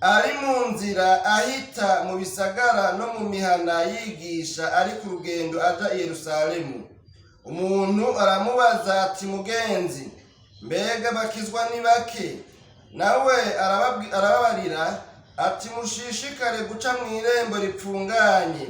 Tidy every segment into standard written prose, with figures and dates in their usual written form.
ari mu nzira ahita mu bisagara no mu mihana yigisha ari ku rugendo aja i Yerusalemu. Umuntu aramubaza ati mugenzi, mbega bakizwa ni bake? Nawe arababarira ati mushishikare guca mu irembo ripfunganye.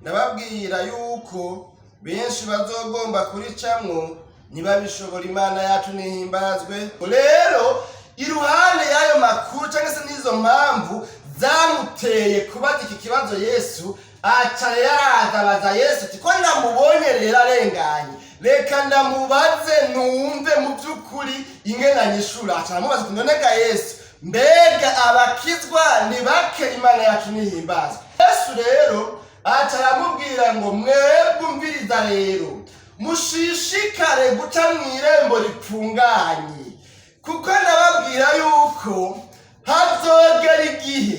Ndababwira yuko benshi bazogomba kuricamwo ntibabishobora. Imana yacu nihimbazwe. Rero iruhande y'ayo makuru cyangwa se n'izo mpamvu zamuteye kubaza iki kibazo Yesu, aca yarabaza Yesu ati ko ndamubonye rero arenganye, reka ndamubaze numve mu by'ukuri ingena nyishura. Aca aramubaza ati nonega Yesu, mbega abakizwa ni bake? Imana yacu nihimbazwe. Yesu rero aca aramubwira ngo mwebwe umviriza rero, mushishikare guca mu irembo ripfunganye, kuko ndababwira yuko hazogera igihe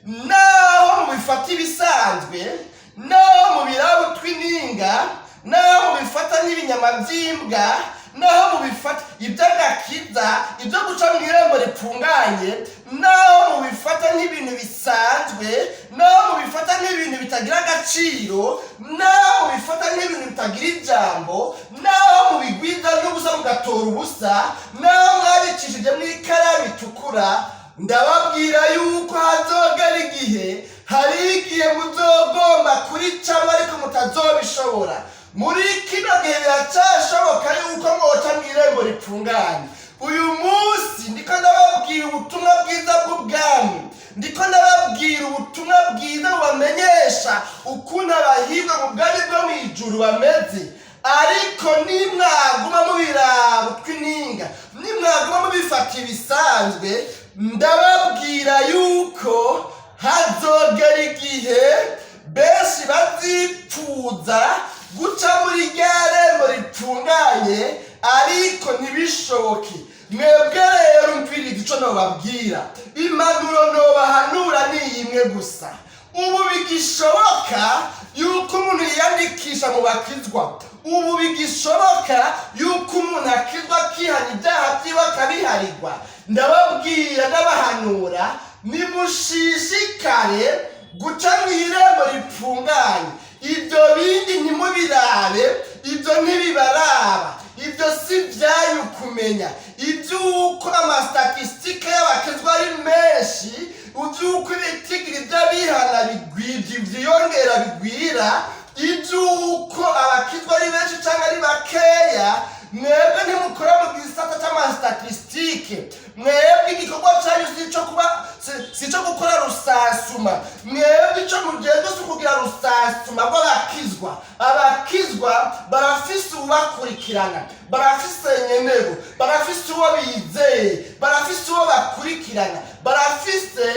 naho mubifata ibisanzwe, naho mubiraba utw'ininga, naho mubifata n'ibinyama by'imbwa, naho mubifata iby'agakiza, ibyo guca mu irembo ripfunganye, naho mubifata nk'ibintu bisanzwe, naho mubifata nk'ibintu bitagira agaciro, naho mubifata nk'ibintu bitagira ijambo, naho mubigwiza n'ubusa mugatora ubusa, naho mwabicishije mu ikaramu itukura, ndababwira yuko hazogera igihe, hari igihe muzogomba kuricamo ariko mutazobishobora. Muri kino gihe biracyashoboka yuko mwoca mu irembo ripfunganye. Uyu munsi ndiko ndababwira ubutumwa bwiza bw'ubwami, ndiko ndababwira ubutumwa bwiza bubamenyesha ukuntu abahirwa mu bwami bwo mu ijuru bameze. Ariko nimwaguma mubiraba utw'ininga, nimwaguma mubifata ibisanzwe, ndababwira yuko hazogera igihe benshi bazipfuza guca muri rya rembo ripfunganye ariko ntibishoboke. Mwebwe rero umviriza ico nobabwira, impanuro nobahanura ni imwe gusa. Ubu bigishoboka yuko umuntu yiyandikisha mu bakizwa, ubu bigishoboka yuko umuntu akizwa akihana ibyaha byiwe akabiharirwa. Ndababwira n'abahanura, nimushishikare guca mu irembo ripfunganye. Ibyo bindi ntimubirabe, ibyo ntibibaraba, ibyo si byanyu kumenya. Iby'uko amastatisitike y'abakizwa ari menshi, iby'uko ibitigiri by'abihana byiyongera bigwira, iby'uko abakizwa ari benshi cyangwa ari bakeya, mwebwe ntimukora mu gisata cy'amastatisitike. Mwebwe igikorwa cyanyu si cyo gukora rusansuma. Mwebwe icyo mugenda si ukugira rusansuma rw'abakizwa. Abakizwa barafise ubakurikirana, barafise nyenego, barafise uwo bizeye, barafise uwo bakurikirana, barafise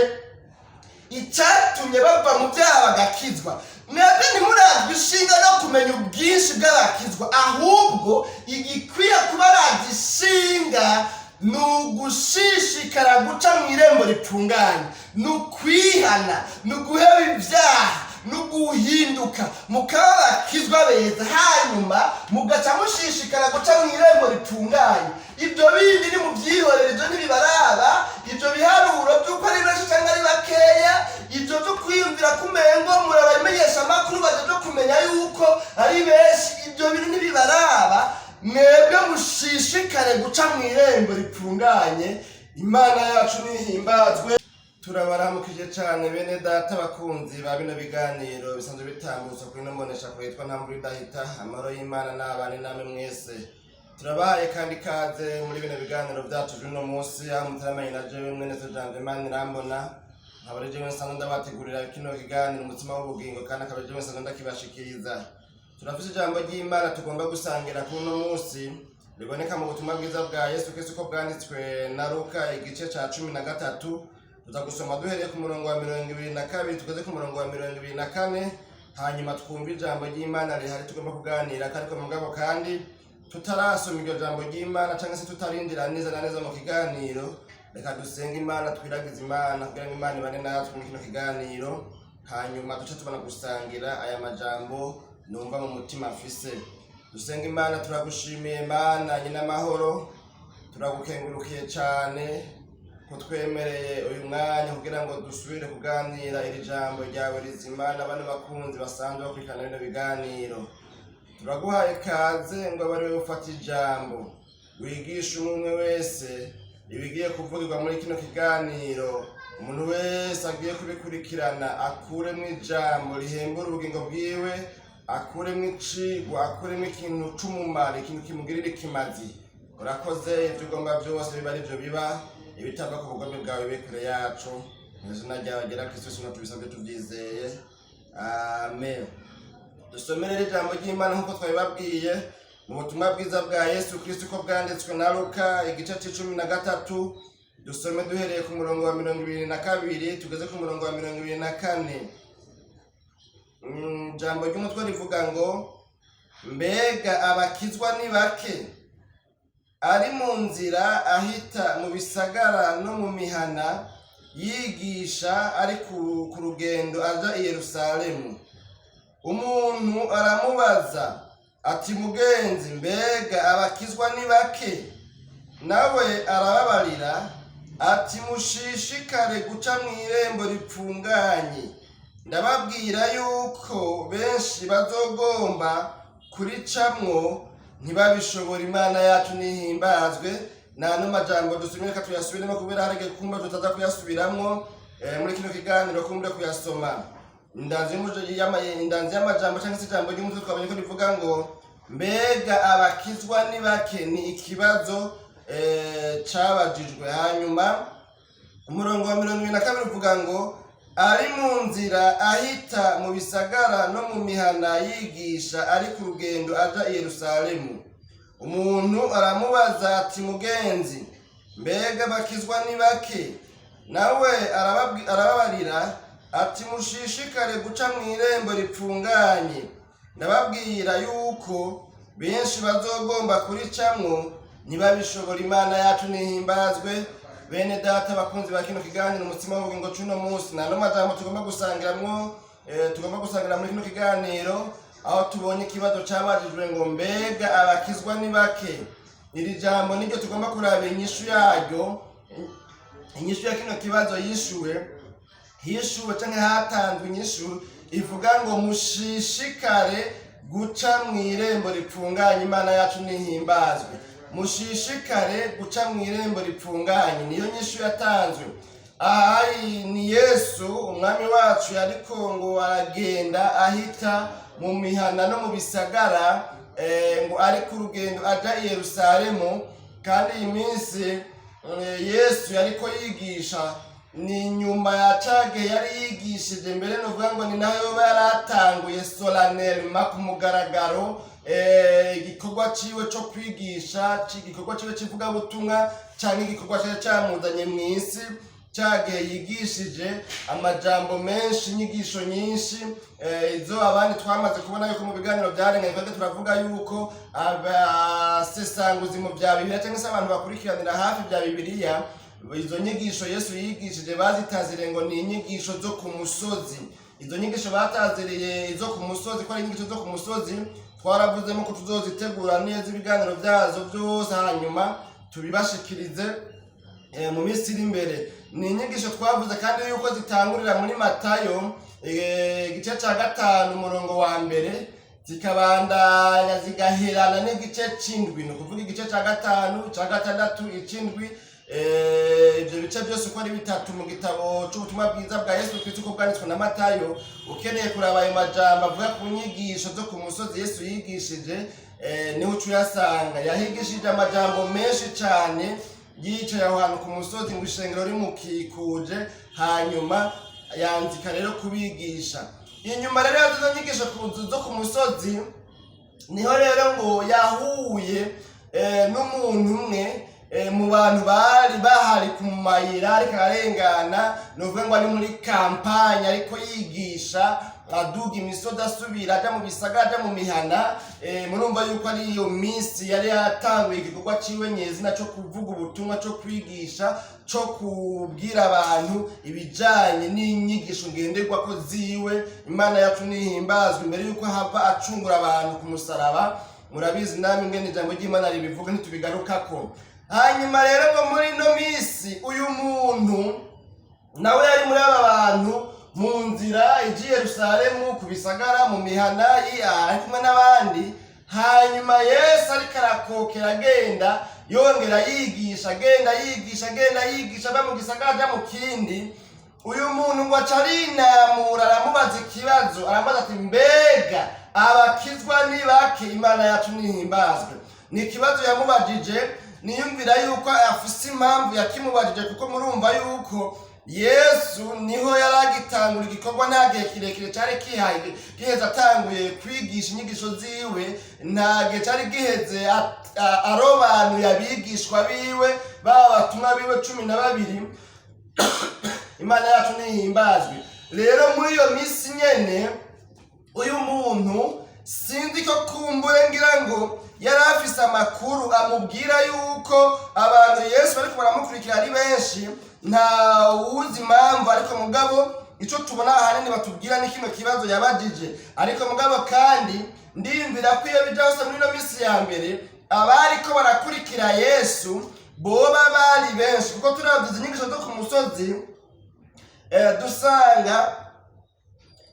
icyatumye bava mu byaha bagakizwa. Mwebwe ntimurazwe ishinga no kumenya ubwinshi bw'abakizwa, ahubwo igikwiye kuba aragishinga ni ugushishikara guca mu irembo ripfunganye, ni ukwihana, ni uguheba ibyaha, ni uguhinduka mukaba abakizwa beza, hanyuma mugaca mushishikara guca mu irembo ripfunganye. Ibyo bindi ni mubyihorere, ibyo ntibibaraba. Ibyo biharuro by'uko ari benshi cyangwa ari bakeya, ibyo byo kwiyumvira kumengo murabimenyesha amakuru byo kumenya yuko ari benshi, ibyo bintu ntibibaraba. Mwebwe mushishikare guca mu irembo ripfunganye. Imana yacu nihimbazwe. Turabaramukije cyane bene data bakunzi ba bino biganiro bisanzwe bitambutsa kuri nombonesha ko yitwa Ntamvuridahita. Amahoro y'Imana n'abane namwe mwese. Turabahaye kandi kaze muri bino biganiro byacu by'uno munsi, aho mutaramanye na jewe mwene Janvier irambona. Nkaba jewe nsanzwe ndabategurira kino kiganiro umutima w'ubugingo, kandi akaba jewe nsanzwe ndakibashikiriza. Turafise ijambo ry'Imana tugomba gusangira kuno munsi, riboneka mu butumwa bwiza bwa Yesu Kristo ko bwanditswe na Luka igice ca 13. Tuza gusoma duhereye ku murongo wa 22 tugeze ku murongo wa 24, hanyuma twumva ijambo ry'Imana rihari tugomba kuganira. Ariko mugabo kandi tutarasoma iryo jambo ry'Imana cyangwa se tutarindira neza na neza mu kiganiro, reka dusenga Imana, twiragize Imana kugira ngo Imana ibane natwe mu kino kiganiro, hanyuma duce tubona gusangira aya majambo numva mu mutima afise. Dusenga Imana. Turagushimiye Imana nyina amahoro, turagukengurukiye cyane kutwemereye uyu mwanya kugira ngo dusubire kuganira iri jambo ryawe rizima n'abandi bakunzi basanzwe bakurikirana bino biganiro. Turaguhaye ikaze ngo abe ariwe ufata ijambo wigisha umwe wese ibigiye kuvugirwa muri kino kiganiro. Umuntu wese agiye kubikurikirana akuremo ijambo rihembura ubugingo bwiwe, akuremo icigwa, akuremo ikintu c'umumaro, ikintu kimugirira ikimazi. Urakoze, ibyo ugomba byose biba arivyo biba, ibitava ku bugome bwawe bibe kure yacu. Mu izina ryawe ryera Kristo Yesu tubisabye tubyizeye, amen. Dusomere ijambo ry'Imana nk'uko twabibabwiye mu butumwa bwiza bwa Yesu Kristo uko bwanditswe na Luka igice c'13. Dusome duhereye ku murongo wa 22 tugeze ku murongo wa 24. Jambo ry'umutwe rivuga ngo mbega abakizwa ni bake, ari mu nzira ahita mu bisagara no mu mihana yigisha ari ku rugendo aja i Yerusalemu. Umuntu aramubaza ati mugenzi, mbega abakizwa ni bake? Nawe arababarira ati mushishikare guca mu irembo ripfunganye. Ndababwira yuko benshi bazogomba kuricamwo ntibabishobora. Imana yacu nihimbazwe. Nano majambo dusomye reka tuyasubiremo kubera harege kumba tutaza kuyasubiramwo muri kino kiganiro kumbe kuyasoma. Indanzi y'amajambo cyangwa se ijambo ry'umutwe twabonye ko rivuga ngo mbega abakizwa ni bake, ni ikibazo cabajijwe. Hanyuma umurongo wa 22 uvuga ngo ari mu nzira ahita mu bisagara no mu mihana yigisha ari ku rugendo aja i Yerusalemu. Umuntu aramubaza ati mugenzi, mbega abakizwa ni bake? Nawe arababarira ati mushishikare guca mu irembo ripfunganye. Ndababwira yuko benshi bazogomba kuricamwo ntibabishobora. Imana yacu nihimbazwe. Bene data bakunzi ba kino kiganiro, umutima w'ubugingo c'uno munsi nano majambo tugomba gusangira muri kino kiganiro, aho tubonye ikibazo cabajijwe ngo mbega abakizwa ni bake. Iri jambo niryo tugomba kuraba inyishu yaryo. Inyishu ya kino kibazo hishuwe canke hatanzwe inyishu ivuga ngo mushishikare guca mu irembo ripfunganye. Imana yacu nihimbazwe. Mushishikare guca mu irembo ripfunganye niyo nyishu yatanzwe. Ni Yesu umwami wacu yariko ngo aragenda ahita mu mihana no mu bisagara ngo ari ku rugendo aja i Yerusalemu. Kandi iyi minsi Yesu yariko yigisha ni nyuma ya cage yari yigishije mbere novuga ngo ni nayo yaratanguye solennellement ku mugaragaro igikorwa ciwe co kwigisha, igikorwa ciwe kivuga butumwa canke igikorwa cyaje camuzanye mu isi. Cage yigishije amajambo menshi, inyigisho nyinshi, izo abandi twamaze kubona yuko mu biganiro byarenganye kandi turavuga yuko abasesanguzi mu bya Bibiliya cyangwa se abantu bakurikiranira hafi bya Bibiliya, izo nyigisho Yesu yigishije bazitazire ngo ni inyigisho zo ku musozi. Izo nyigisho bataziriye izo ku musozi ko ari inyigisho zo ku musozi. Twaravuzemo ko tuzozitegura neza ibiganiro byazo byose hanyuma tubibashikirize mu minsi iri imbere. Ni inyigisho twavuze kandi yuko zitangurira muri Matayo igice ca 5 umurongo wa 1 zikabandanya zigaherana n'igice c'indwi, no kuvuga igice ca 5 ca 6 icindwi. Ibyo bice byose uko ari bitatu mu gitabo c'ubutumwa bwiza bwa Yesu Kristo uko bwanditswe na Matayo. Ukeneye kuraba ayo majambo avuga ku nyigisho zo ku musozi Yesu yigishije, niho ucuyasanga. Yahigishije amajambo menshi cane, yicaye aho hantu ku musozi ngo ishengero rimukikuje, hanyuma yanzika rero kubigisha. Inyuma rero yazo nyigisho zo ku musozi niho rero ngo yahuye n'umuntu umwe mu bantu bari bahari ku mayira ariko arengana, novuga ngo ari muri kampanya ariko yigisha aduga imisozi asubira aja mu bisagara aja mu mihana. Murumva yuko ari iyo minsi yari yatanguye igikorwa ciwe nyezina cyo kuvuga ubutumwa, cyo kwigisha, cyo kubwira abantu ibijanye n'inyigisho ngenderwa ko ziwe. Imana yacu nihimbazwe. Imbere yuko hava acungura abantu ku musaraba, murabizi namwe ngene ijambo ry'Imana ribivuga ntitubigarukako. hanyuma rero ngo muri ino minsi uyu muntu nawe yari muri aba bantu mu nzira iji Yerusalemu ku bisagara mu mihana ari kumwe n'abandi. Hanyuma Yesu ariko arakokera agenda yongera yigisha aba mu gisagara aja mu kindi. Uyu muntu ngo aca arinamura aramubaza ikibazo, aramubaza ati mbega abakizwa ni bake? Imana yacu nihimbazwe. Ni ikibazo yamubajije, niyumvira yuko afise impamvu yakimubajije, kuko murumva yuko Yesu niho yaragitangura igikorwa, nta gihe kirekire cyari giheze atanguye kwigisha inyigisho ziwe, nta gihe cyari giheze arobanuye abigishwa biwe baba batumwa biwe 12. Imana yacu nihimbazwe. Rero muri iyo minsi nyene uyu muntu sinzi ko kumbure ngira ngo yari afise amakuru amubwira yuko abantu Yesu bariko baramukurikira ari benshi, nta uzi impamvu, ariko mugabo ico tubona ahanini batubwira ni kino kibazo yabajije. Ariko mugabo kandi ndiyumvira ko iyo bija hose muri ino minsi ya mbere abariko barakurikira Yesu boba bari benshi, kuko turavye inyigisho zo ku musozi dusanga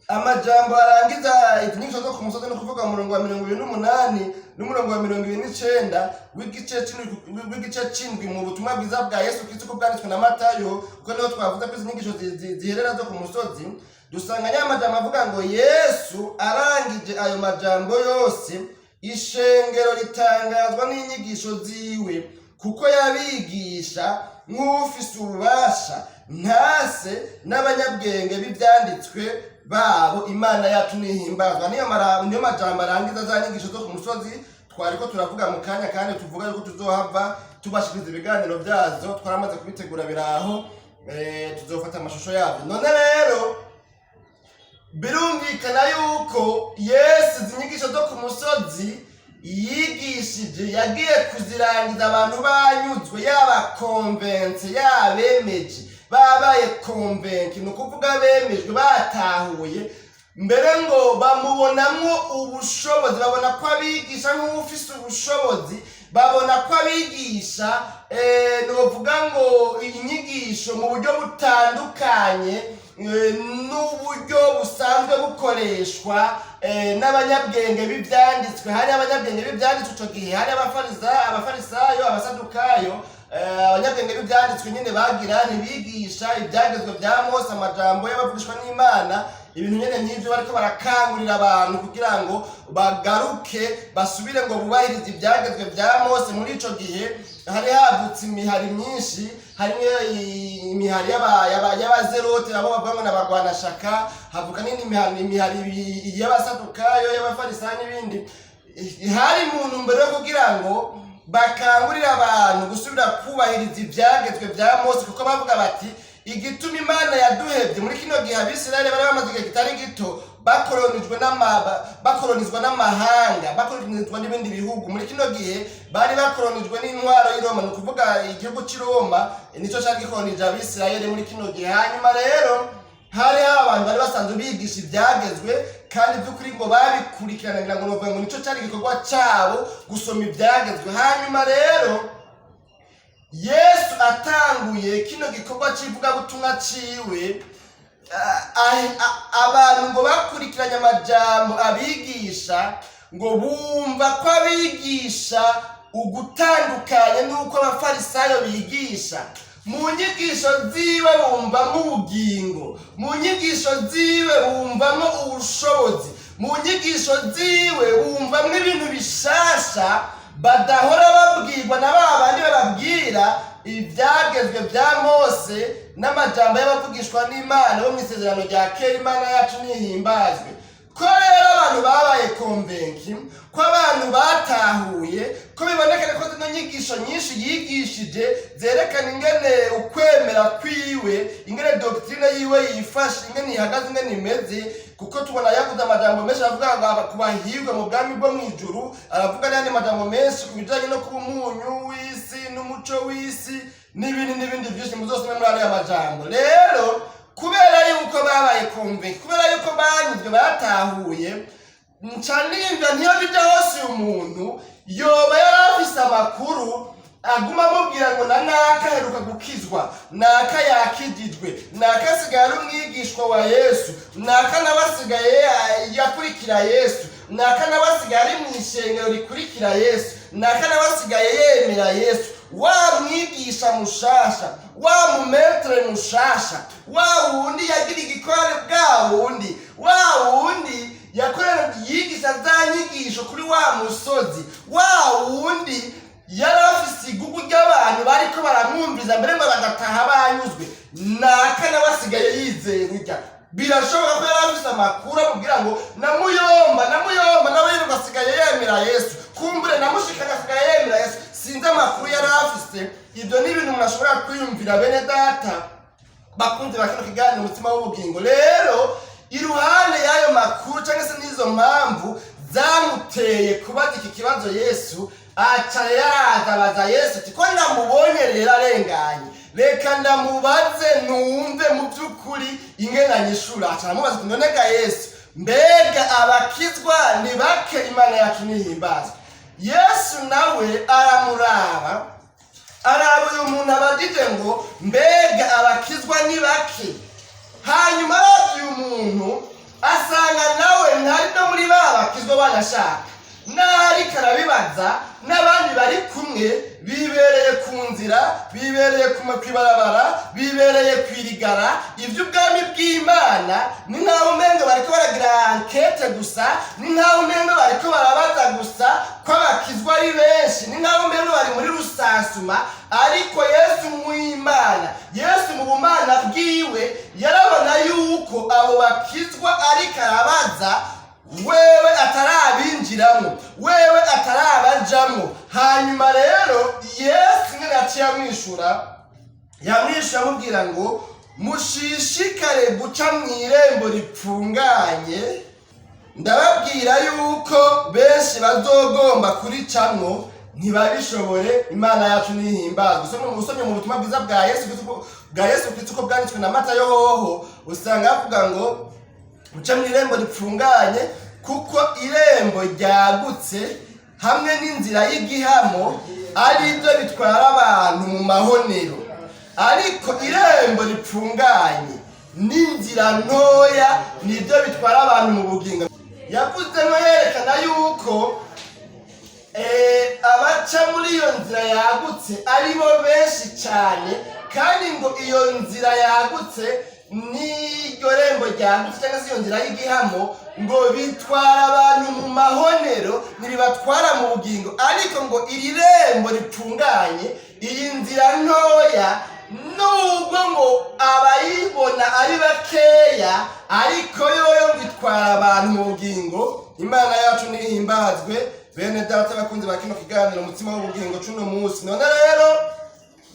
amajambo arangiza inyigisho zo ku musozi no kuvuga umurongo wa 28 n'umurongo wa 29 w'igice c'indwi mu butumwa bwiza bwa Yesu Kristo ko bwanditswe na Matayo, kuko niho twavuze ko izi nyigisho ziherera zo ku musozi. Dusanga nyamajambo avuga ngo Yesu arangije ayo majambo yose, ishengero ritangazwa n'inyigisho ziwe, kuko yabigisha nk'ufise ububasha, ntase n'abanyabwenge b'ivyanditswe babo. Imana yacu nihimbazwa. Niyo majambo arangiza za nyigisho zo ku musozi twariko turavuga mu kanya, kandi tuvuga yuko tuzohava tubashikiriza ibiganiro vyazo, twaramaze kubitegura biraho, tuzofata amashusho yavyo. None rero birumvikana yuko Yesu izi nyigisho zo ku musozi yigishije yagiye kuzirangiza abantu banyuzwe, yaba konvense yabemeje, babaye konvenki, ni ukuvuga bemejwe, batahuye, mbere ngo bamubonamwo ubushobozi, babona ko abigisha nk'ufise ubushobozi, babona ko abigisha novuga ngo inyigisho mu buryo butandukanye n'uburyo busanzwe bukoreshwa n'abanyabwenge b'ivyanditswe. Hari abanyabwenge b'ivyanditswe ico gihe, hari abafarisayo, abasadukayo. Abanyabwenge b'ivyanditswe nyine bagira ntibigisha ibyagezwe bya Mose, amajambo y'abavugishwa n'Imana, ibintu nyene n'ivyo bariko barakangurira abantu kugira ngo bagaruke basubire ngo bubahirize ibyagezwe bya Mose. Muri ico gihe hari havutse imihari myinshi, harimwo imihari y'abazerote, abo bavuga ngo n'abarwanashaka, havuka n'indi imihari y'abasadukayo, y'abafarisayo n'ibindi. Hari mu ntumbero yo kugira ngo bakangurira abantu gusubira kubahiriza ibyagezwe bya Mose, kuko bavuga bati igituma Imana yaduhebye muri kino gihe Abisirayeli bari bamaze igihe kitari gito bakolonizwa n'amahanga, bakolonizwa n'ibindi bihugu. Muri kino gihe bari bakolonizwa n'intwaro y'Iroma, ni ukuvuga igihugu cy'Iroma nico cyari gikolonije Abisirayeli muri kino gihe. Hanyuma rero hari abantu bari basanzwe bigisha ibyagezwe, kandi by'ukuri ngo babikurikirana ngira ngo novuga ngo nico cyari igikorwa cyabo gusoma ibyagezwe. Hanyuma rero Yesu atanguye kino gikorwa cy'ivugabutumwa ciwe, abantu ngo bakurikiranye amajambo abigisha, ngo bumva ko abigisha ugutandukanye n'uko abafarisayo bigisha. Mu nyigisho ziwe bumvamo ubugingo, mu nyigisho ziwe bumvamo ubushobozi, mu nyigisho ziwe bumvamo ibintu bishasha badahora babwirwa na babandi bababwira ibyagezwe bya Mose n'amajambo y'abavugishwa n'Imana bo mu isezerano rya kera. Imana yacu nihimbazwe. Ko rero abantu babaye konvenki, ko abantu batahuye, ko bibonekana ko zino nyigisho nyinshi yigishije zerekana ingene ukwemera kwiwe, ingene doctrine yiwe yifashe, ingene ihagaze, ingene imeze. Kuko tubona yavuze amajambo menshi avuga ngo kubahirwa mu bwami bwo mw'ijuru, aravuga n'andi majambo menshi ku bijanye no kuba umunyu w'isi n'umuco w'isi n'ibindi byinshi muzosome muri ariya majambo. Rero kubera yuko babaye konvenki, kubera yuko banyuzwe, batahuye, nca nimba ntiyo bija hose umuntu yoba yarafise amakuru aguma amubwira ngo na naka aheruka gukizwa, naka yakijijwe, naka asigaye ari umwigishwa wa Yesu, naka nawe asigaye yakurikira Yesu, naka nawe asigaye ari mu ishengero rikurikira Yesu, naka nawe asigaye yemera Yesu. Wa mwigisha mushasha, wa mumetre mushasha, wa wundi yagira igikorane bwa wundi, wa wundi yakorera yigisha za nyigisho kuri wa musozi, wa wundi yari afise igugu ry'abantu bariko baramwumviza mbere ngo bagataha banyuzwe, naka nawe asigaye yizeye burya. Birashoboka ko yari afise amakuru amubwira ngo namuyomba nawe yari asigaye yemera Yesu, kumbure namushikana asigaye yemera Yesu. Sinzi amakuru yari afise. Ibyo ni ibintu umuntu ashobora kwiyumvira bene data bakunze bakino kiganiro umutima w'ubugingo. Rero iruhande y'ayo makuru cyangwa se n'izo mpamvu zamuteye kubaza iki kibazo Yesu, aca yarabaza Yesu ati ko ndamubonye rero arenganye, reka ndamubaze numve mu by'ukuri ingena nyishura. Aca aramubaza ati none ga Yesu, mbega abakizwa ni bake Imana yacu nihimbazwe? Yesu nawe araba uyu muntu abagije ngo mbega abakizwa ni bake. Hanyuma arabye uyu muntu asanga nawe ntari no muri ba bakizwa banashaka, nari karabibaza n'abandi bari kumwe bibereye ku nzira, bibereye kwibarabara, bibereye kwirigara. Iby'ubwami bw'Imana ni nkaho umengo bariko baragira ankete gusa, ni nkaho umengo bariko barabaza gusa ko abakizwa ari benshi, ni nkaho umengo bari muri rusansuma. Ariko Yesu mw'Imana, Yesu mu bumana bwiwe yarabona yuko abo bakizwa ariko arabaza wewe atarabinjiramo, wewe atarabajamo. Hanyuma rero Yesu nyine yaciye yamwishyura amubwira ngo mushishikare guca mu irembo ripfunganye, ndababwira yuko benshi bazogomba kuricamwo ntibabishobore. Imana yacu nihimbazwe. Usomye mu butumwa bwiza bwa Yesu Kristo uko bwanditswe na Matayo hoho usanga havuga ngo muca mu irembo ripfunganye, kuko irembo ryagutse hamwe n'inzira y'igihamo ari byo bitwara abantu mu mahonero, ariko irembo ripfunganye n'inzira ntoya nibyo bitwara abantu mu bugingo. Yavuzemo yerekana yuko abaca muri iyo nzira yagutse ari bo benshi cyane, kandi ngo iyo nzira yagutse n'iryo rembo ryagutse cyangwa se iyo nzira y'igihamo ngo bitwara abantu mu mahonero, ntibibatwara mu bugingo. Ariko ngo iri rembo ripfunganye, iyi nzira ntoya, nubwo ngo abayibona ari bakeya, ariko yoyo ngo itwara abantu mu bugingo. Imana yacu nihimbazwe. Bene data bakunze bakino kiganiro umutima w'ubugingo cuno munsi. None rero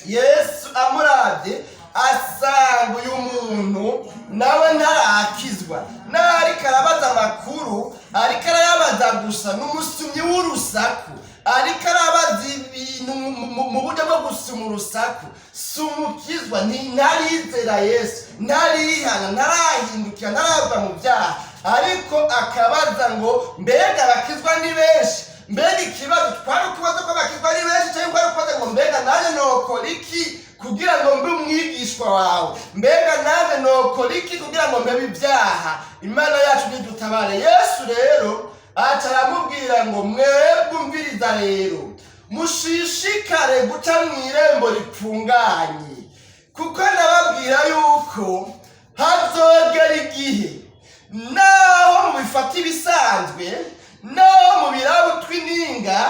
Yesu amuravye asanga uyu muntu nawe ntarakizwa, nariko arabaza amakuru, ariko arayabaza gusa n'umusumyi w'urusaku, ariko arabaza ibintu mu buryo bwo gusuma urusaku. Si umukizwa, ntarizera Yesu, ntarihana, ntarahindukira, ntarava mu byaha, ariko akabaza ngo mbega abakizwa ni benshi. Mbega ikibazo twari ukubaza ko abakizwa ni benshi, cyangwa ari ukubaza ngo mbega naje nokora iki kugira ngo mbe umwigishwa wawe, mbega naje nokora iki kugira ngo mbe ibyaha. Imana yacu nidutabare. Yesu rero aca aramubwira ngo mwebwe umviriza rero, mushishikare guca mu irembo ripfunganye, kuko ndababwira yuko hazogera igihe naho mubifata ibisanzwe, naho mubiraba utw'ininga,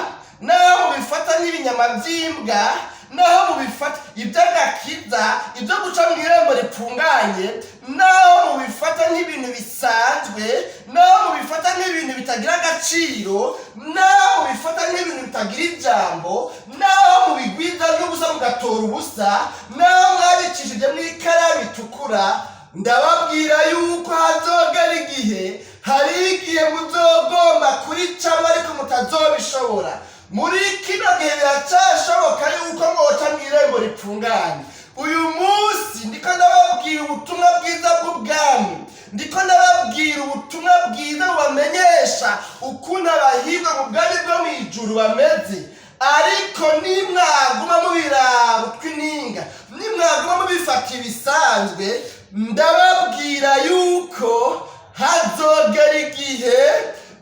naho mubifata n'ibinyama by'imbwa, naho mubifata iby'agakiza, ibyo guca mu irembo ripfunganye, naho mubifata nk'ibintu bisanzwe, naho mubifata nk'ibintu bitagira agaciro, naho mubifata nk'ibintu bitagira ijambo, naho mubigwiza n'ubusa mugatora ubusa, naho mwabicishije mu ikaramu itukura, ndababwira yuko hazogera igihe, hari igihe muzogomba kuricamo ariko mutazobishobora. Muri kino gihe biracashoboka yuko mwoca mu irembo ripfunganye. Uyu munsi ndiko ndababwira ubutumwa bwiza bw'ubwami, ndiko ndababwira ubutumwa bwiza bubamenyesha ukuntu abahirwa mu bwami bwo mu ijuru bameze. ariko nimwaguma mubiraba twininga, nimwaguma mubifata ibisanzwe, ndababwira yuko hazogera igihe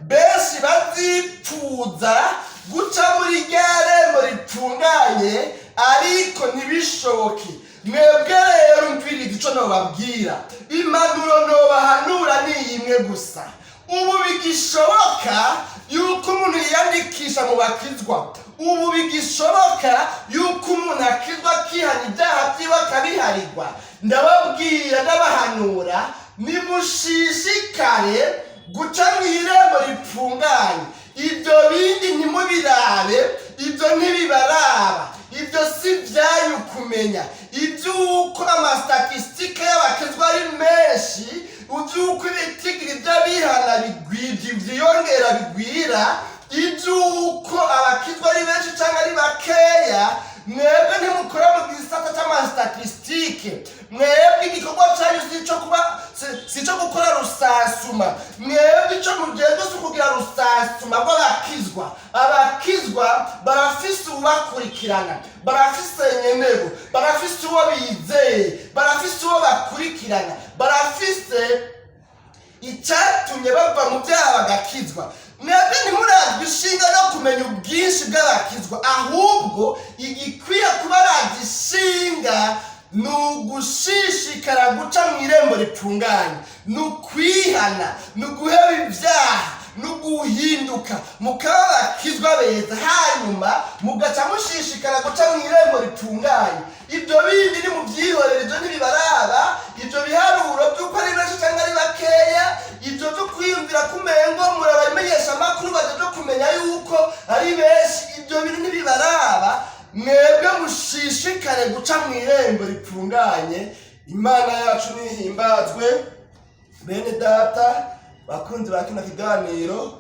benshi bazipfuza guca muri rya rembo ritunganye ariko ntibishoboke. Mwebwe rero umviriza ico nobabwira, impanuro nobahanura ni imwe gusa. Ubu bigishoboka yuko umuntu yiyandikisha mu bakizwa, ubu bigishoboka yuko umuntu akizwa akihana ibyaha byiwe akabiharirwa. Ndababwira ndabahanura, nimushishikare guca mw'irembo ripfunganye. Ibyo bindi ntimubirabe, ibyo ntibibaraba, ibyo si byanyu kumenya. Iby'uko amastatisitike y'abakizwa ari menshi, iby'uko ibitigiri by'abihana byiyongera bigwira, iby'uko abakizwa ari benshi cyangwa ari bakeya, mwebwe ntimukora mu gisata cy'amastatisitike. Mwebwe igikorwa cyanyu si cyo gukora rusansuma. Mwebwe icyo mugenda si ukugira rusansuma rw'abakizwa. Abakizwa barafise ubakurikirana, barafise nyenego, barafise uwo bizeye, barafise uwo bakurikirana, barafise icyatumye bava mu byaha bagakizwa. Mwebwe ntimurazwi ishinga no kumenya ubwinshi bw'abakizwa, ahubwo igikwiye kuba aragishinga ni ugushishikara guca mu irembo ripfunganye, ni ukwihana, ni uguheba ibyaha, ni uguhinduka mukaba abakizwa beza, hanyuma mugaca mushishikara guca mu irembo ripfunganye. Ibyo bindi ni mubyihorere, ibyo ntibibaraba. Ibyo biharuro by'uko ari benshi cyangwa ari bakeya, ibyo byo kwiyumvira kumengo murabimenyesha amakuru baje kumenya yuko ari benshi, ibyo bintu ntibibaraba. Mwebwe mushishikare guca mu irembo ripfunganye. Imana yacu nihimbazwe. Bene data bakunzi ba kino kiganiro,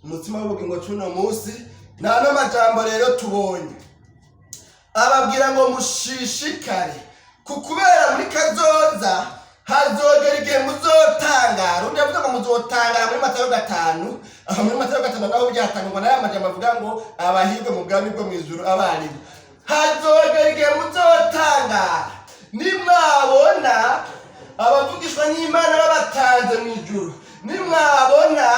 umutima w'ubugingo cy'uno munsi, nta n'amajambo rero tubonye ababwira ngo mushishikare, kubera muri kazoza hazogera igihe muzotangara. Undi yavuga ngo muzotangara muri Matayo 5, aho muri Matayo 5 naho byatangwa n'aya majambo avuga ngo abahirwe mu bwami bwo mu ijuru abarimu. Hazogera igihe muzotangara nimwabona abavugishwa n'Imana babatanze mu ijuru, nimwabona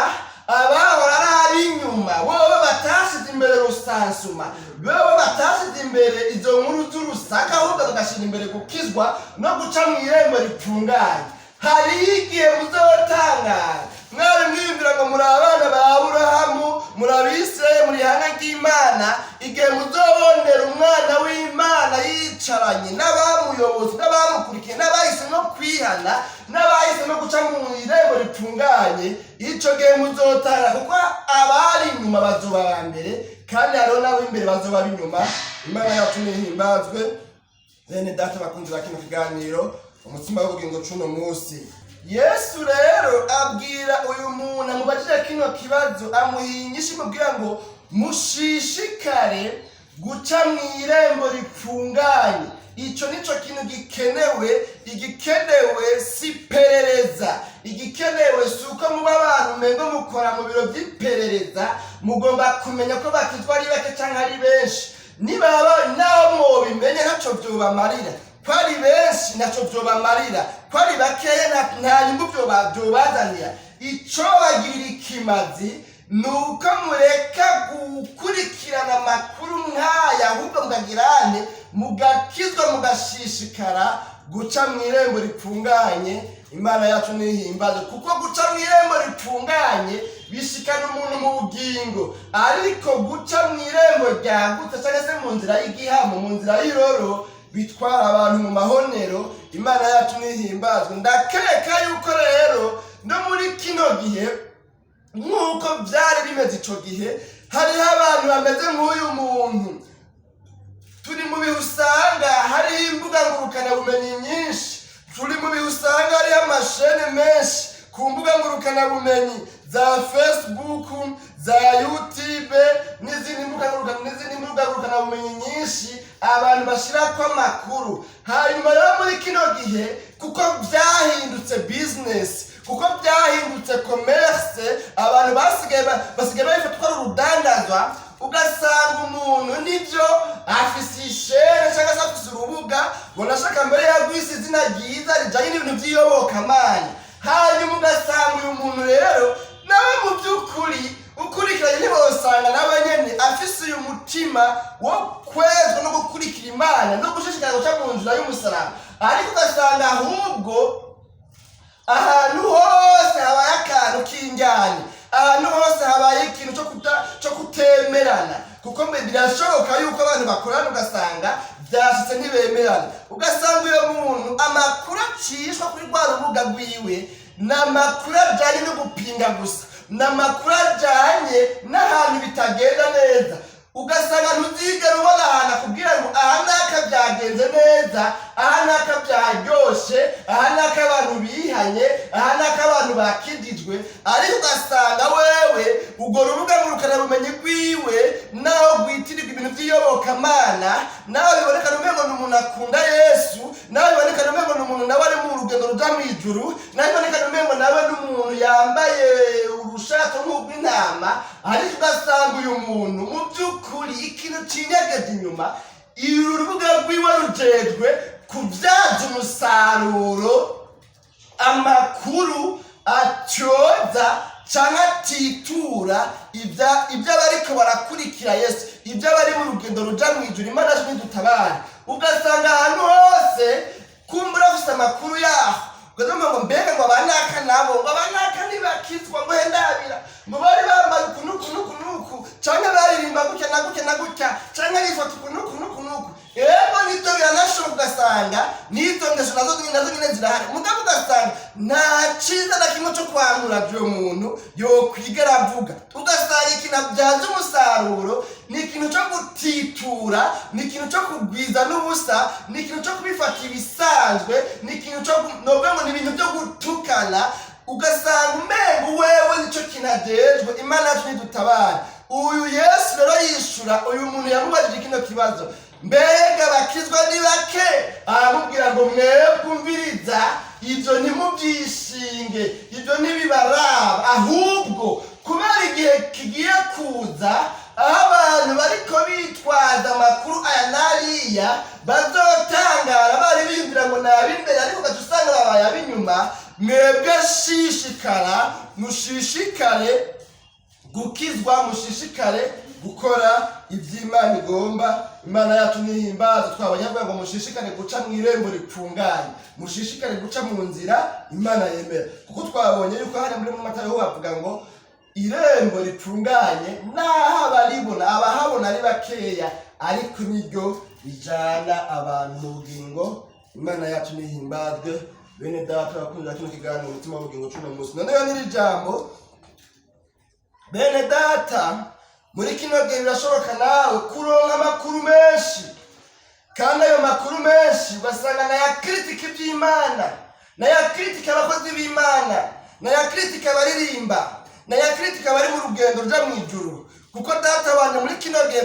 abahora ari inyuma bobo batasize imbere rusansuma, bobo batasize imbere izo nkuru z'urusaka, ahubwo bagashira imbere gukizwa no guca mu irembo ripfunganye. Hari igihe muzotangara, mwari mwiyumvira ngo muri abana ba Aburahamu, muri Abisirayeli, muri ihanga ry'Imana, igihe muzobonera umwana w'Imana yicaranye n'abamuyobozi n'abamukurikiye, n'abahisemo kwihana, n'abahisemo guca mu irembo ripfunganye, icyo gihe muzotangara, kuko abari inyuma bazoba ba mbere kandi hariho n'ab'imbere bazoba b'inyuma. Imana yacu nihimbazwe. Bene data bakunzi ba kino kiganiro, umutima w'ubugingo c'uno munsi, Yesu rero abwira uyu muntu amubajije kino kibazo, amuhinyisha imubwira ngo mushishikare guca mu irembo ripfunganye. Ico nico kintu gikenewe. Igikenewe si perereza, igikenewe si uko muba abantu mengo mukora mu biro by'iperereza. Mugomba kumenya ko bakizwa ari bake cyangwa ari benshi. Niba naho mwobimenye ntaco vyobamarira, ko ari benshi ntaco vyobamarira, ko ari bakeya nta nyungu vyobazanira. Ico bagirira ikimazi nuko mureka gukurikirana amakuru nk'aya, ahubwo mugagirane mugakizwa mugashishikara guca mu irembo ripfunganye. Imana yacu nihimbaze, kuko guca mu irembo ripfunganye bishikana umuntu mu bugingo, ariko guca mu irembo ryagutse cyangwa se mu nzira y'igihamo, mu nzira y'iroro, bitwara abantu mu mahonero. Imana yacu nihimbazwe. Ndakeka yuko rero no muri kino gihe nk'uko byari bimeze icyo gihe, hariho abantu bameze nk'uyu muntu. Turi mu bihe usanga hariho imbuga ngurukanabumenyi nyinshi, turi mu bihe usanga hariho amashene menshi ku mbuga ngurukanabumenyi za Facebook, za YouTube n'izindi mbuga ngurukanabumenyi nyinshi abantu bashirako amakuru. Hanyuma rero muri kino gihe, kuko byahindutse business, kuko byahindutse commerce, abantu basigaye babifata ko ari urudandazwa, ugasanga umuntu nibyo afise ishere cyangwa se afise urubuga ngo nashaka mbere yagwise izina ryiza rijanye n'ibintu by'iyobokamana, hanyuma ugasanga uyu muntu rero nawe mu by'ukuri ukurikiranye ntibosanga nawe nyene afise uyu mutima wo kwezwa no gukurikira Imana no gushishikara guca mu nzira y'umusaraba, ariko ugasanga ahubwo ahantu hose habaye akantu k'injyane, ahantu hose habaye ikintu cyo kutemerana, kuko mbe birashoboka yuko abantu bakorana ugasanga byashitse ntibemerana, ugasanga uyo muntu amakuru acishwa kuri rwa rubuga rwiwe n'amakuru ajyanye no gupinga gusa, n'amakuru ajyanye n'ahantu bitagenda neza, ugasanga ntuzigera ubona ahantu akubwira ngo aha naka byagenze neza, aha naka byaryoshe, aha naka abantu bihanye, aha naka abantu bakijijwe, ariko ugasanga wewe urwo rubuga ngurukanabumenyi rwiwe naho rwitirirwa ibintu by'iyobokamana, naho bibonekana umengo ni umuntu akunda Yesu, naho bibonekana umengo ni umuntu nawe ari mu rugendo ruja mu ijuru, naho bibonekana umengo nawe ni umuntu yambaye urushato nk'urw'intama, ariko ugasanga uyu muntu mu by'ukuri ikintu cinyagaje inyuma, uru rubuga rwiwe rujejwe kubyaza umusaruro amakuru atyoza canke atitura ibyo abariko barakurikira Yesu, ibyo abari mu rugendo ruja mu ijuru. Imana yacu nidutabare, ugasanga ahantu hose kumbura afise amakuru yaho, ugasanga ngo mbega ngo abanaka nabo ngo abanaka ntibakizwa ngo hendabira ngo bari bambaye ukunuku canke baririmba gutya na gutya na gutya canke bifata ukunuku ego nibyo biranashoboka, ugasanga n'izo ngeso nazo nyine zirahari, mugabo ugasanga nta ciza na kimwe cyo kwangura by'uwo muntu yokwigera avuga, ugasanga ikintu abyaza umusaruro ni ikintu cyo gutitura, ni ikintu cyo kugwiza n'ubusa, ni ikintu cyo kubifata ibisanzwe, ni ikintu cyo novuga ni ibintu byo gutukana, ugasanga umengo wewe nicyo kinajejwe. Imana yacu nidutabare. Uyu Yesu rero yishura uyu muntu yamubajije kino kibazo, mbega abakizwa ni bake? Aramubwira ngo mwebwumviriza ibyo ntimubyishinge, ibyo ntibibaraba, ahubwo kubera igihe kigiye kuza aho abantu bariko bitwaza amakuru aya n'ariya bazotangara bari biyumvira ngo nab'imbere, ariko ugaca usanga babaye ab'inyuma. Mwebwe shishikara, mushishikare gukizwa, mushishikare gukora iby'Imana igomba. Imana yacu nihimbaza, twabonye avuga ngo mushishikare guca mu irembo ripfunganye, mushishikare guca mu nzira Imana yemera, kuko twabonye yuko hari muri Matayo bavuga ngo irembo ripfunganye naho abaribona abahabona ari bakeya, ariko niryo rijana abantu mu bugingo. Imana yacu nihimbazwe. Bene data bakunda kino kiganiro umutima w'ubugingo cy'uno munsi, noneho n'iri jambo bene data, muri kino gihe birashoboka nawe kuronka amakuru menshi, kandi ayo makuru menshi ugasanga nayakritika iby'Imana, nayakritika abakozi b'Imana, nayakritika abaririmba, nayakritika abari mu rugendo ruja mu ijuru, kuko data abantu muri kino gihe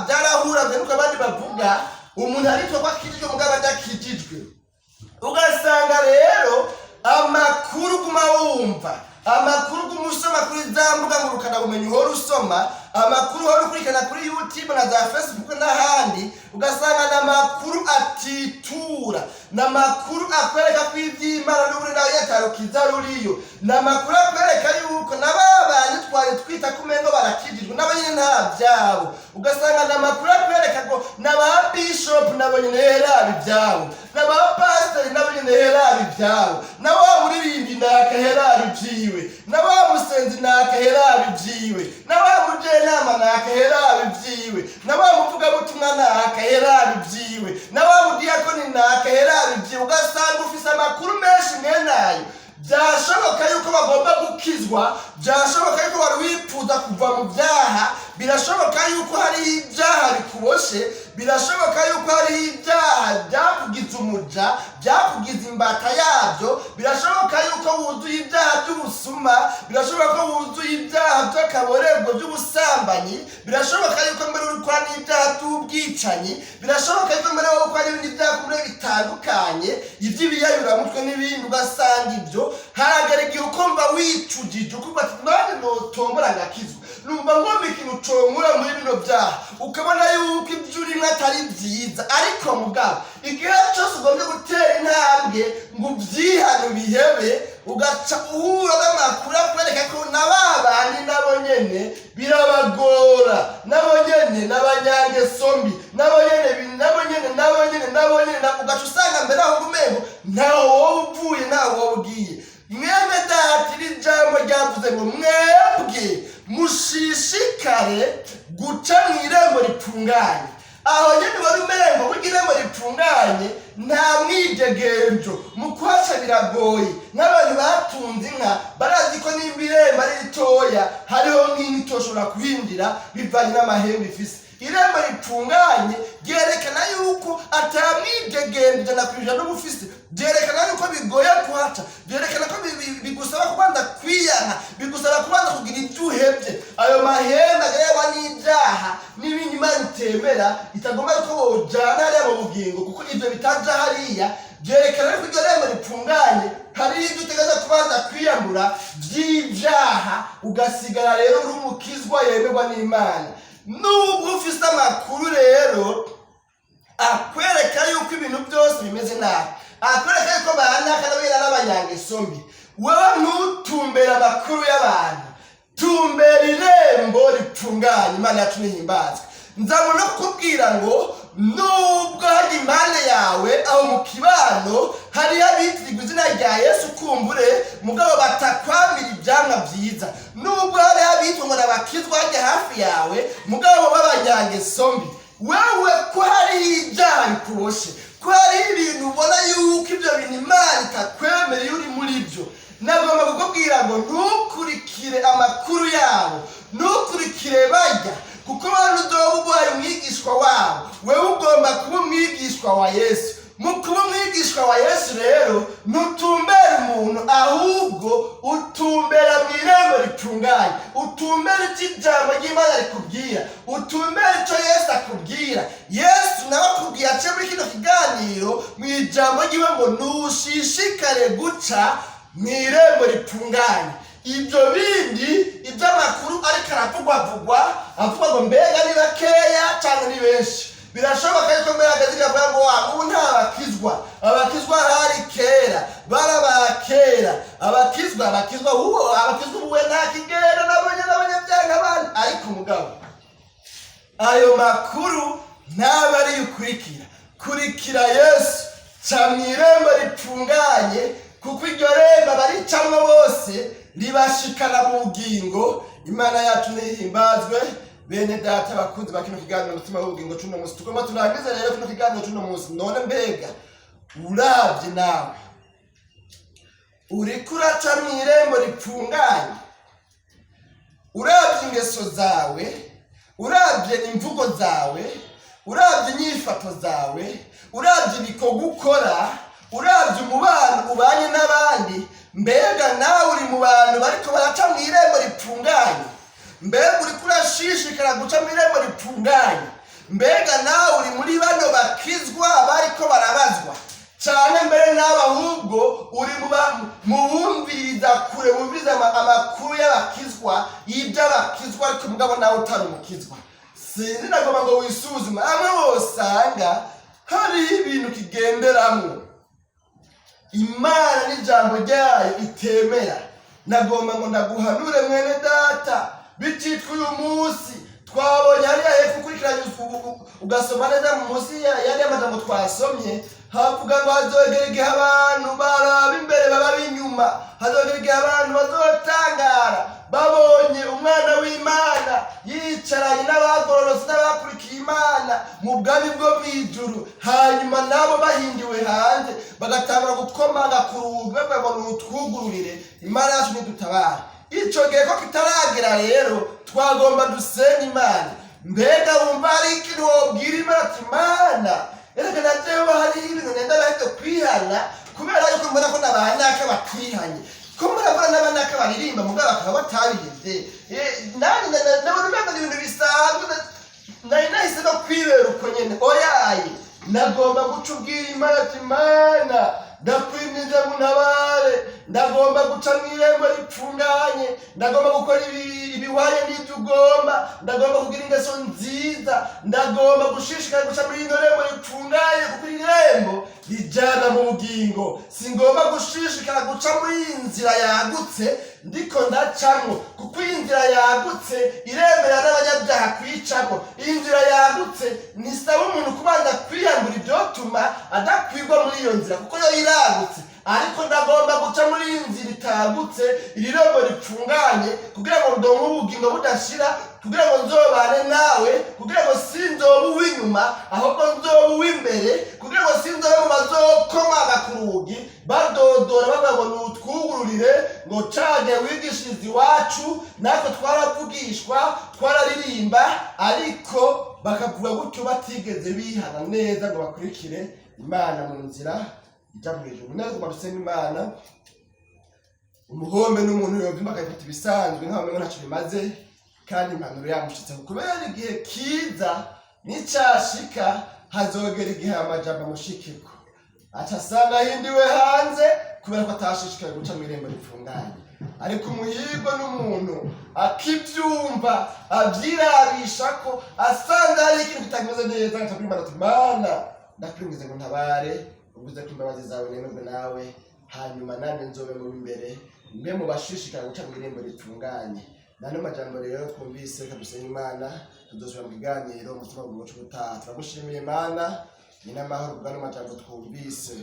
byarahuravye nuko abandi bavuga umuntu aritwa ko akijijwe mugabo adakijijwe. Ugasanga rero amakuru guma wumva, amakuru gumusoma kuri za mbuga ngurukanabumenyi uhora usoma, amakuru uhora ukurikirana kuri YouTube na za Facebook n'ahandi, ugasanga n'amakuru atitura, n'amakuru akwereka ko iby'Imana n'uburi nawe yatarukiza ruriyo, n'amakuru akwereka yuko n'ababanye twari twita kumengo barakijijwe nabo nyine nta byabo, ugasanga n'amakuru akwereka ko n'aba bishop nabo nyine herabi byabo, n'aba pastor nabo nyine herabi byabo, n'aba muririmbi nakaherabi byiwe, n'aba musenzi nakaherabi byiwe, n'aba mujenama nakaherabi byiwe, n'aba muvuga butumwa nakaherabi byiwe, n'aba mudiyakoni nakaherabi byiwe. Ugasanga ufise amakuru menshi mwenayo, byashoboka yuko bagomba gukizwa, byashoboka yuko wari wifuza kuva mu byaha, birashoboka yuko hari ibyaha bikuboshe, birashoboka yuko hari ibyaha byakugize umuja, byakugize imbata yabyo, birashoboka yuko wuzuye ibyaha by'ubusuma, birashoboka ko wuzuye ibyaha by'akaborerwa by'ubusambanyi, birashoboka yuko mbere uri gukora n'ibyaha by'ubwicanyi, birashoboka yuko mbere uri gukora n'ibindi byaha kumwe bitandukanye, iby'ibiyayuramutwe n'ibindi. Ugasanga ibyo haragera igihe ukumva wicujije, ukumva ati nanjye notombora ngakizwa, numva ngomba ikintu congura muri bino byaha ukabona yuko ibyo urimo atari byiza ariko mugabo igihe cyose ugomba gutera intambwe ngo ubyihane bihebe ugaca uhura n'amakuru akwereka ko n'ababandi nabo nyene birabagora nabo nyene n'abanyangeso mbi nabo nyene ugaca usanga mbere aho gumengo ntaho wowe uvuye ntaho wowe ugiye mwene data iri jambo ryavuze ngo mwebwe mushishikare guca mu irembo ripfunganye aho nyene wari umengo burya irembo ripfunganye nta mwidegenjo mu kuhaca biragoye n'abantu batunze inka barazi ko nimba irembo ari ritoya hariho nk'inka itoshobora kuhinjira bivanye n'amahembe ifise irembo ripfunganye ryerekana yuko atamwidegenjo na kwijana n'ubufise byerekana yuko bigoye kuhaca byerekana ko bigusaba kubanza kwiyana bigusaba kubanza kugira ibyo uhebye ayo mahembe agareba n'ibyaha n'ibindi Imana itemera itagomba yuko wojana hariya mu bugingo kuko ibyo bitaja hariya byerekana yuko iryo rembo ripfunganye hari ibyo utegereza kubanza kwiyambura by'ibyaha ugasigara rero uri umukizwa yemerwa n'Imana nubwo ufise amakuru rero akwereka yuko ibintu byose bimeze nabi akwereka yuko banaka n'abera n'abanyangeso mbi wewe ntutumbera amakuru y'abantu tumbera irembo ripfunganye Imana yacu nihimbazwe nzabona kukubwira ngo nubwo hari impande yawe aho mu kibano hari abitirirwa izina rya Yesu kumbure mugabo batakwamira ibyamwa byiza nubwo hari abitwa ngo Abakizwa hajya hafi yawe mugabo b'abanyangeso mbi wewe ko hari ibyaha bikuboshe ko hari ibintu ubona yuko ibyo bintu Imana itakwemereye uri muri byo nagomba kukubwira ngo ntukurikire amakuru yabo ntukurikire bajya kuko abantu uzoba ubaye umwigishwa wabo wewe ugomba kuba umwigishwa wa Yesu mu kuba umwigishwa wa Yesu rero ntutumbera umuntu ahubwo utumbera mu irembo ripfunganye utumbera icyo ijambo ry'Imana rikubwira utumbera icyo Yesu akubwira Yesu nawe akubwira ace muri kino kiganiro mu ijambo ry'iwe ngo ntushishikare guca mu irembo ripfunganye ibyo bindi iby'amakuru ariko aravugwa ngo mbega ni bakeya cyangwa ni benshi birashoboka yuko mbere hagati gavuga ngo ubu nta abakizwa hari kera barabakera abakizwa ubuwe nta kigera n'abanyabyaha abandi ariko mugabo ayo makuru ntaba ari kurikira Yesu ca mu irembo ripfunganye kuko iryo rembo baricamwo bose ribashikana mu bugingo Imana yacu nihimbazwe bene data bakunzi bakino kiganiro umutima w'ubugingo cuno munsi tugomba turangiza rero kino kiganiro cuno munsi none mbega uravye nawe uriko uraca mu irembo ripfunganye uravye ingeso zawe uravye imvugo zawe uravye inyifato zawe uravye ibikorwa ukora uravye umubano ubanye n'abandi mbega nawe uri mu bantu bariko baraca mu irembo ripfunganye mbega uriko urashishikara guca mu irembo ripfunganye mbega nawe uri muri bano bakizwa bariko barabazwa cyane mbere nawe ahubwo uri mu bumviriza kure bumviriza amakuru y'abakizwa y'iby'abakizwa ariko mugabo nawe utari umukizwa sinzi nagomba ngo wisuzume amwe wosanga hariho ibintu kigenderamo Imana n'ijambo ryayo itemera nagomba ngo ndaguhanure mwene data bititwa uyu munsi twabonye hariya hepfo ukurikiranye ugasoma neza mu munsi yari amajambo twasomye havuga ngo hazogera igihe abantu baraba imbere baba inyuma hazogera igihe abantu bazotangara babonye umwana w'Imana yicaranye n'abagororotse n'abakurikiye Imana mu bwami bwo mw'ijuru hanyuma nabo bahingiwe hanze bagatangura gutkomanga ku rugi bavuga ngo nutwugururire Imana yacu nidutabara ico gihe ko kitaragera rero twagomba dusenga Imana mbega wumva ari ikintu wobwira Imana ati Imana erega najewe hariho ibintu nenda bahite kwihana kubera yuko mbona ko n'abanaka batihanye ko murabona n'abanaka baririmba mugabo bakaba batabiheze nani nabona ibintu bisanzwe nari nahise no kwibera uko nyene oyaye nagomba guca ubwira Imana ati Imana ndakwinjiza mu ntabare ndagomba guca mw'irembo ripfunganye, ndagomba gukora ibihwanye n'ibyo ugomba, ndagomba kugira ingeso nziza, ndagomba gushishikara guca muri ino rembo ripfunganye, kuko iri rembo rijana mu bugingo. Singomba gushishikara guca muri iyi nzira yagutse ndiko ndacamwo, kuko iyi nzira yagutse iremera n'abanyabyaha kwicamo. Iyi nzira yagutse nisaba umuntu kubanza kwiyambura ivyotuma adakwirwa muri iyo nzira, kuko yo iragutse. Ariko ndagomba guca muri iyi nzira itagutse, iri rembo ripfunganye, kugira ngo ndonke ubugingo budashira, kugira ngo nzobane nawe, kugira ngo sinzobe uw'inyuma ahubwo nzobe uw'imbere, kugira ngo sinzobe mu bazokomaga ku rugi badodora bavuga ngo nutwugururire, ngo cage wigishiriza iwacu, natwe twaravugishwa twararirimba, ariko bakavuga gutyo batigeze bihana neza ngo bakurikire Imana mu nzira ija mw'ijuru. Neza barusenga Imana, umuhombe n'umuntu yovimba akabifata ibisanzwe nk'abamengo ntaco bimaze, kandi impanuro yamushitse. Kubera igihe kiza nicashika hazogera igihe amajambo amushikirwa aca asanga ahindiwe hanze, kubera ko atashishikaye guca mw'irembo ripfunganye. Ariko umuhirwa n'umuntu akivyumva avyirabishako, asanga hari ikintu kitameze neza, agaca kuri Imana ati Mana ndakwingize ngo ntabare, uvuze ko imbabazi zawe nemerwe nawe, hanyuma nanjye nzobe mu imbere, mbe mu bashishikara guca mw'irembo ripfunganye. Nano majambo rero twumvise kadusenga Imana, tudosubira mu kiganiro umutima w'umuco gutaha. Turagushimiye Mana, nyina amahoro kubw'ano majambo twumvise,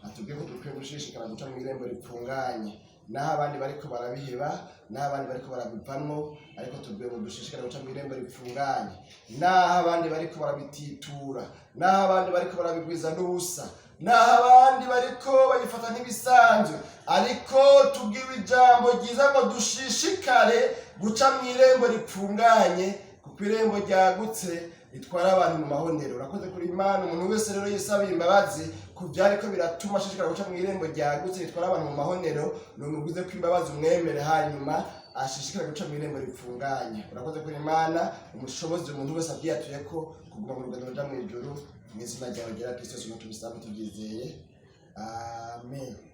atubwiye ko dukwiye gushishikara guca mw'irembo ripfunganye. Naho abandi bariko barabiheba, naho abandi bariko barabivamwo, ariko tubwiye ngo dushishikare guca mw'irembo ripfunganye. Naho abandi bariko barabititura, naho abandi bariko barabigwiza n'ubusa, naho abandi bariko babifata nk'ibisanzwe, ariko tubwiwe ijambo ryiza ngo dushishikare guca mw'irembo ripfunganye, kuko irembo ryagutse ritwara abantu mu mahonero. Urakoze kuri Imana. Umuntu wese rero yisabira imbabazi ku vyariko biratuma ashishikara guca mw'irembo ryagutse ritwara abantu mu mahonero, numugwize ko imbabazi umwemere, hanyuma ashishikare guca mw'irembo ripfunganye. Urakoze kuri Imana, umushobozi umuntu wese avyiyatuye ko kuguma mu rugendo ruja mw'ijuru, mw'izina ryawe ryera Kristo Yesu tubisaba tubyizeye, amen.